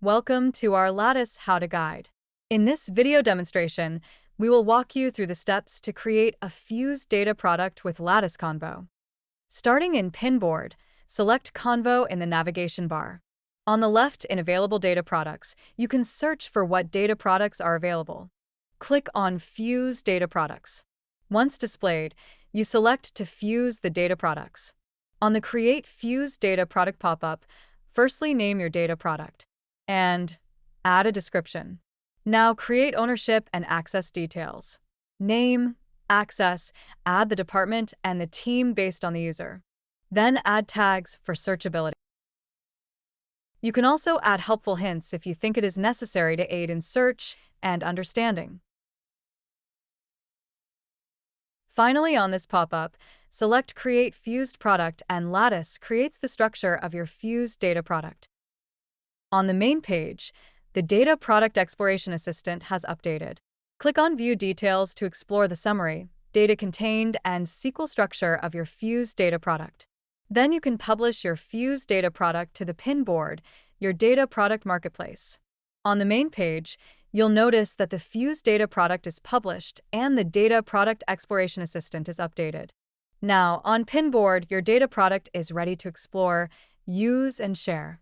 Welcome to our Lattice How to Guide. In this video demonstration, we will walk you through the steps to create a fused data product with Lattice Convo. Starting in Pinboard, select Convo in the navigation bar. On the left in Available Data Products, you can search for what data products are available. Click on Fuse Data Products. Once displayed, you select to fuse the data products. On the Create Fused Data Product pop-up, firstly name your data product and add a description. Now create ownership and access details. Name, access, add the department and the team based on the user. Then add tags for searchability. You can also add helpful hints if you think it is necessary to aid in search and understanding. Finally, on this pop-up, select Create Fused Product and Lattice creates the structure of your fused data product. On the main page, the Data Product Exploration Assistant has updated. Click on View Details to explore the summary, data contained, and SQL structure of your fused data product. Then you can publish your fused data product to the Pinboard, your data product marketplace. On the main page, you'll notice that the fused data product is published and the Data Product Exploration Assistant is updated. Now, on Pinboard, your data product is ready to explore, use, and share.